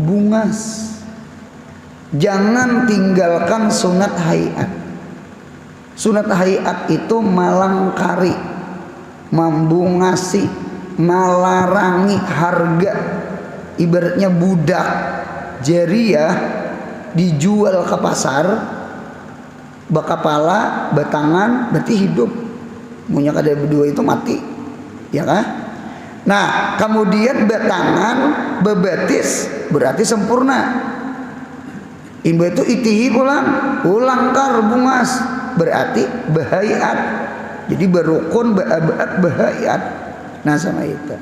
bungas. Jangan tinggalkan sunat hayat. Sunat hayat itu malangkari, membungasi, malarangi harga. Ibaratnya budak jariyah dijual ke pasar, bakapala, batangan, berarti hidup. Munya kada berdua itu mati, ya kan? Nah, kemudian batangan bebatis berarti sempurna. Imba itu itihi pulang kar bungas berarti bahayat. Jadi berukun ba'abat bahayat. Nah sama itu.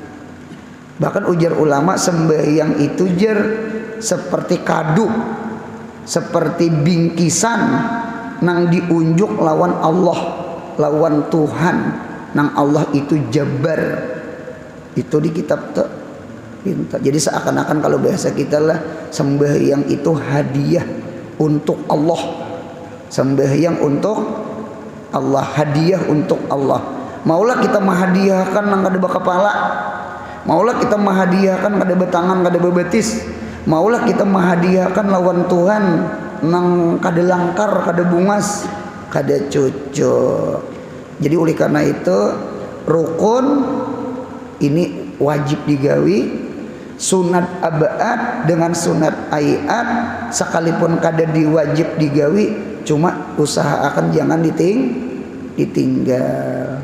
Bahkan ujar ulama sembahyang itu seperti kadu, seperti bingkisan nang diunjuk lawan Allah, lawan Tuhan, nang Allah itu jabar. Itu di kitab tuh pinta. Jadi seakan-akan kalau bahasa kita lah sembahyang itu hadiah untuk Allah. Sembahyang untuk Allah, hadiah untuk Allah. Maulah kita menghadiahkan nang kada bakapala. Maulah kita menghadiahkan kada betangan, kada bebetis. Maulah kita menghadiahkan lawan Tuhan nang kada langkar, kada bungas, kada cocok. Jadi oleh karena itu rukun ini wajib digawi. Sunat abaat dengan sunat ayat sekalipun kada diwajib digawi, cuma usahakan jangan ditinggal.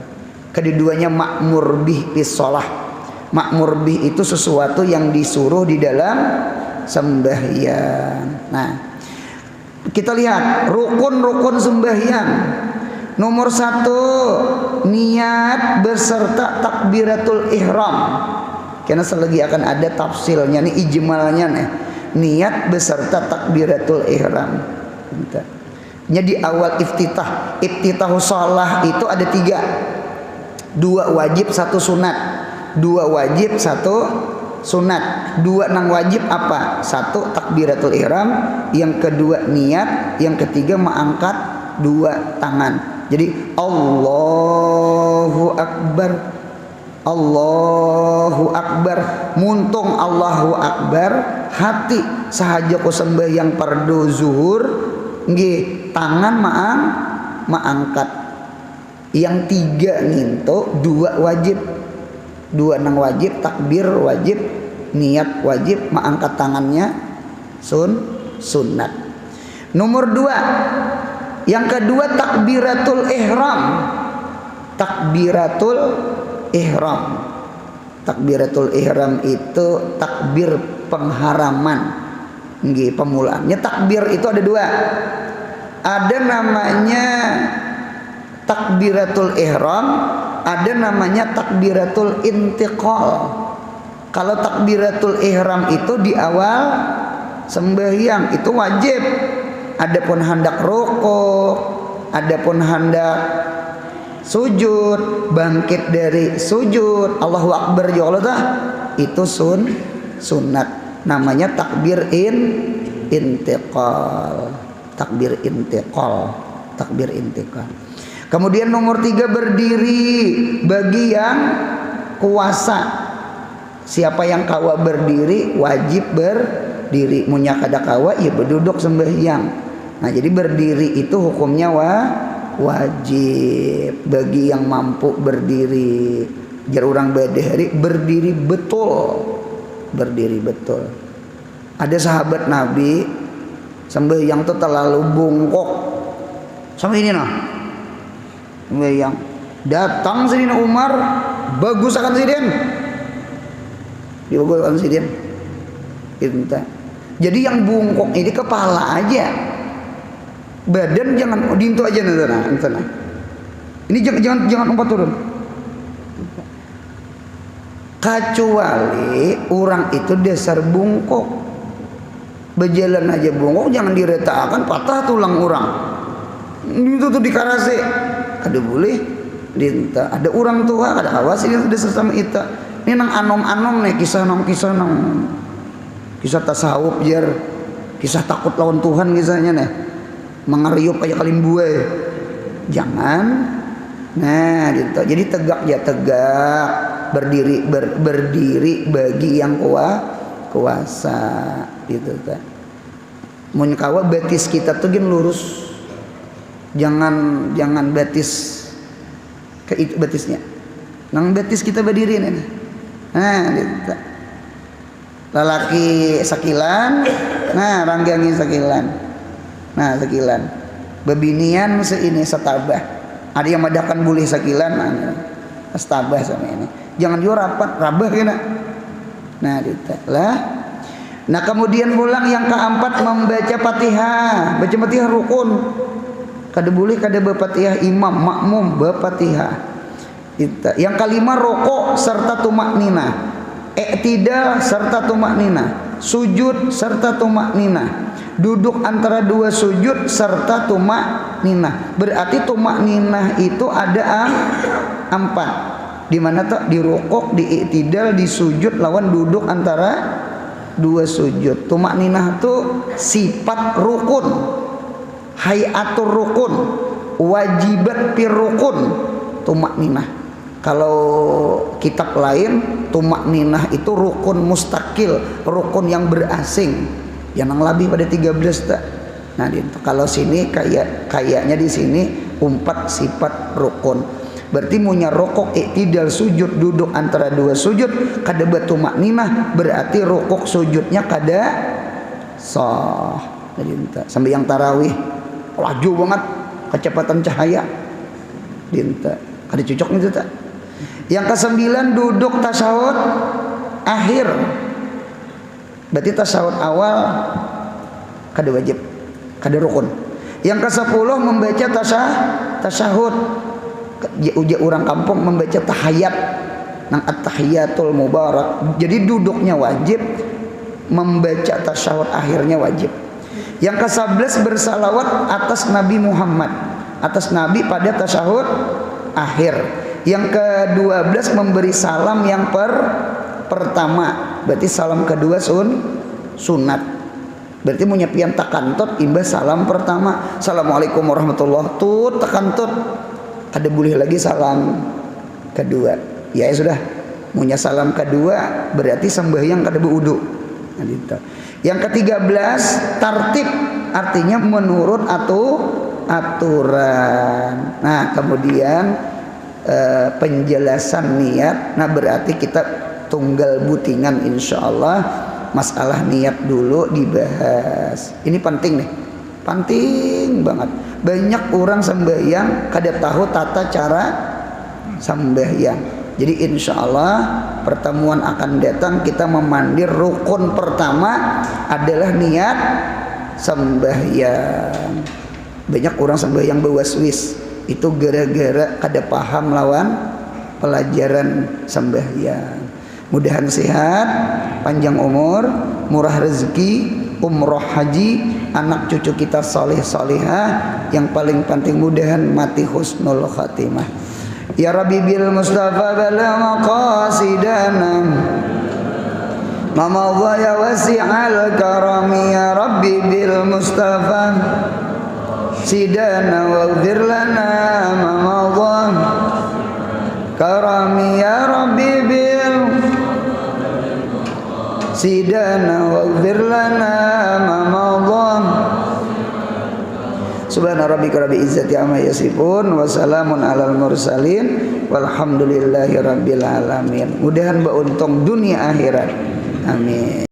Keduanya makmur bih bis shalah. Makmur bih itu sesuatu yang disuruh di dalam sembahyang. Nah, kita lihat rukun-rukun sembahyang. Nomor 1, niat beserta takbiratul ihram. Karena selagi akan ada tafsilnya nih, ijmalnya nih. Niat beserta takbiratul ihram. Jadi awal iftitahus shalah itu ada 3. 2 wajib, 1 sunat. 2 wajib, 1 sunat. 2 nang wajib apa? 1 takbiratul ihram, yang kedua niat, yang ketiga mengangkat 2 tangan. Jadi Allahu Akbar, Allahu Akbar, muntung Allahu Akbar, hati sahaja ko sembahyang fardu zuhur, nggih tangan maangkat. Yang 3 nginto, 2 wajib. 2 nang wajib, takbir wajib, niat wajib, maangkat tangannya sunat. Nomor 2, yang kedua takbiratul ihram. Takbiratul ihram. Takbiratul ihram itu takbir pengharaman. Nggih, pemulaannya takbir itu ada 2. Ada namanya takbiratul ihram, ada namanya takbiratul intiqal. Kalau takbiratul ihram itu di awal sembahyang itu wajib. Adapun hendak rukuk, adapun hendak sujud, bangkit dari sujud, Allahu Akbar ya Allah dah, itu sunat. Namanya takbir intiqal. Takbir intiqal. Takbir intiqal. Kemudian nomor 3 berdiri bagi yang kuasa. Siapa yang kawa berdiri wajib berdiri. Munya kada kawa ya berduduk sembahyang. Nah jadi berdiri itu hukumnya wajib bagi yang mampu berdiri. Jar urang badahari berdiri betul. Berdiri betul. Ada sahabat Nabi sembahyang tuh terlalu bungkuk. Sama ini nah. Sembahyang. Datang Sayyidina Umar, bagus akan sidin. Dibagus akan sidin. Jadi yang bungkuk ini kepala aja. Badan jangan dintu aja nah. Ini jangan umpat turun. Kecuali orang itu dasar bungkuk. Berjalan aja bungkuk, jangan diretakkan patah tulang orang. Itu tuh dikarase. Kada boleh dinta. Ada orang tua, ada awas ini sudah sesama ita. Ini nang anom-anom nih kisah tasawuf jar. Kisah takut lawan Tuhan kisahnya nih. Mengeriup kayak kalim buai. Jangan. Nah, gitu. Jadi tegak ya tegak, berdiri bagi yang kuasa, gitu kan. Mun kawa betis kita tuh gin lurus. Jangan betis ke itu betisnya. Nang betis kita berdiri nih. Nah, gitu. Lalaki sakilan, nah ranggangi sakilan. Nah, sakilan. Bebinian seini setabah. Ada yang madakan boleh sakilan, setabah sama ini. Jangan juga rapat, rabah kena. Nah, lah. Nah, kemudian pulang yang keempat membaca Fatihah. Baca Fatihah rukun. Kada boleh kada berfatihah imam, makmum berfatihah. Yang kelima rokok serta tumaknina, i'tidal serta tumaknina, sujud serta tumaknina, duduk antara dua sujud serta tumaknina. Berarti tumaknina itu ada empat. Di mana tuh? Di rokok, di i'tidal, di sujud lawan duduk antara dua sujud. Tumaknina itu sifat rukun, hayatur rukun, wajibat pir rukun. Tumakninah. Kalau kitab lain tumakninah itu rukun mustakil, rukun yang berasing, yang lebih pada 13 tak. Nah, kalau sini kayaknya di sini 4 sifat rukun. Berarti punya rokok, i'tidal, sujud, duduk antara dua sujud kada tumakninah, berarti rukuk sujudnya kada sah. Sampai yang tarawih laju banget kecepatan cahaya dinta ada cocok itu tak. Yang ke-9 duduk tasyahud akhir, berarti tasyahud awal kada wajib, kada rukun. Yang ke-10 membaca tasyahud, uja orang kampung membaca tahiyat nang at-tahiyatul mubarak. Jadi duduknya wajib, membaca tasyahud akhirnya wajib. Yang ke-11 bersalawat atas Nabi Muhammad, atas Nabi pada tasyahud akhir. Yang ke-12 memberi salam yang pertama, berarti salam kedua sunat. Berarti menyepian takantut imbas salam pertama, assalamualaikum warahmatullahi tut takantut, ada boleh lagi salam kedua. Ya sudah, punya salam kedua berarti sembahyang kada berwudu. Nah, gitu. Yang ke-13 tartib, artinya menurut aturan. Nah, kemudian penjelasan niat. Nah, berarti kita tunggal butingan insyaallah masalah niat dulu dibahas. Ini penting nih, penting banget. Banyak orang sembahyang kada tahu tata cara sembahyang. Jadi insyaallah pertemuan akan datang kita memandir rukun pertama adalah niat sembahyang. Banyak orang sembahyang berwaswis, itu gara-gara kada paham lawan pelajaran sembahyang. Mudahan sehat, panjang umur, murah rezeki, umroh haji, anak cucu kita saleh salihah, yang paling penting mudahan mati husnul khatimah. Ya Rabbi bil Mustafa bala maqasidana Mamadha ya wasi'al karami. Ya Rabbi bil Mustafa sidana waghfir lana mamadha karami. Ya Rabbi bil sidana waghfir lana mamadha. Subhana rabbika rabbil izzati amma yasifun wa salamun alal mursalin walhamdulillahi rabbil alamin. Mudahan beruntung dunia akhirat. Amin.